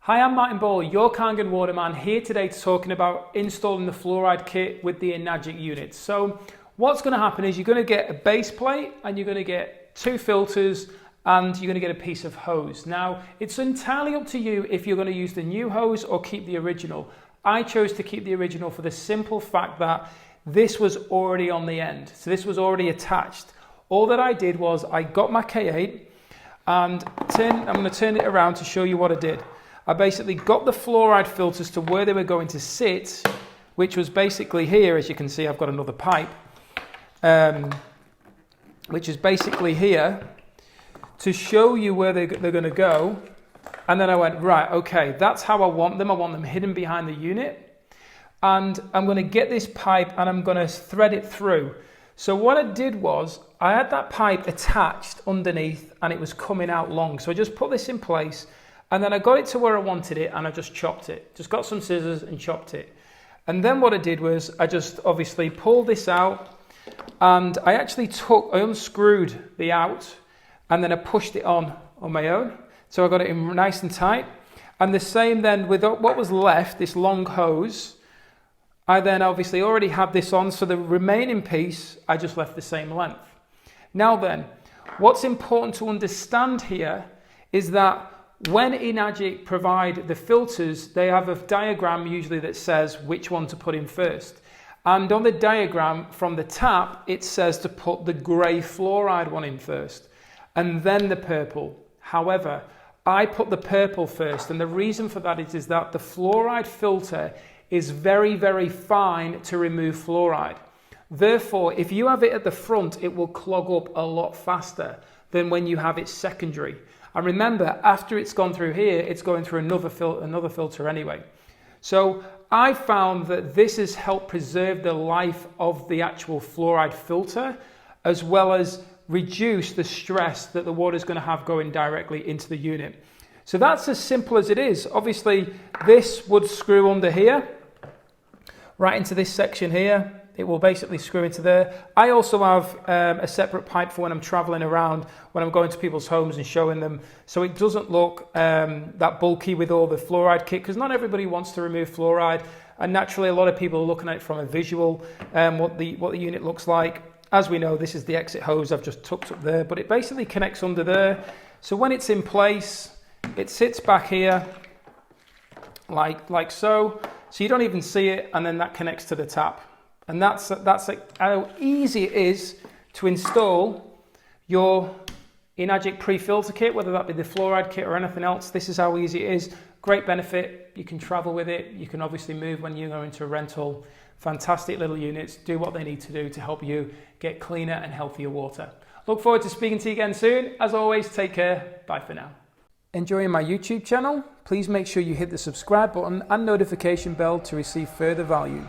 Hi, I'm Martin Ball, your Kangen waterman, here today talking about installing the fluoride kit with the Enagic units. So what's going to happen is you're going to get a base plate and you're going to get two filters and you're going to get a piece of hose. Now, it's entirely up to you if you're going to use the new hose or keep the original. I chose to keep the original for the simple fact that this was already on the end. So this was already attached. All that I did was I got my K8 and I'm going to turn it around to show you what I did. I basically got the fluoride filters to where they were going to sit, which was basically here. As you can see, I've got another pipe, which is basically here to show you where they're going to go. And then I went, right, okay, that's how I want them. I want them hidden behind the unit. And I'm going to get this pipe and I'm going to thread it through. So what I did was I had that pipe attached underneath and it was coming out long. So I just put this in place. And then I got it to where I wanted it and I just chopped it. Just got some scissors and chopped it. And then what I did was I just obviously pulled this out and I actually I unscrewed the out and then I pushed it on my own. So I got it in nice and tight. And the same then with what was left, this long hose, I then obviously already had this on. So the remaining piece, I just left the same length. Now then, what's important to understand here is that when Enagic provide the filters, they have a diagram usually that says which one to put in first. And on the diagram from the tap, it says to put the grey fluoride one in first and then the purple. However, I put the purple first, and the reason for that is that the fluoride filter is very, very fine to remove fluoride. Therefore, if you have it at the front, it will clog up a lot faster than when you have it secondary. And remember, after it's gone through here, it's going through another filter anyway. So I found that this has helped preserve the life of the actual fluoride filter, as well as reduce the stress that the water is going to have going directly into the unit. So that's as simple as it is. Obviously, this would screw under here, right into this section here. It will basically screw into there. I also have a separate pipe for when I'm traveling around, when I'm going to people's homes and showing them. So it doesn't look that bulky with all the fluoride kit, because not everybody wants to remove fluoride. And naturally, a lot of people are looking at it from a visual, what the unit looks like. As we know, this is the exit hose I've just tucked up there, but it basically connects under there. So when it's in place, it sits back here like so. So you don't even see it, and then that connects to the tap. And that's like how easy it is to install your Enagic pre-filter kit, whether that be the fluoride kit or anything else. This is how easy it is. Great benefit. You can travel with it. You can obviously move when you go into a rental. Fantastic little units. Do what they need to do to help you get cleaner and healthier water. Look forward to speaking to you again soon. As always, take care. Bye for now. Enjoying my YouTube channel? Please make sure you hit the subscribe button and notification bell to receive further value.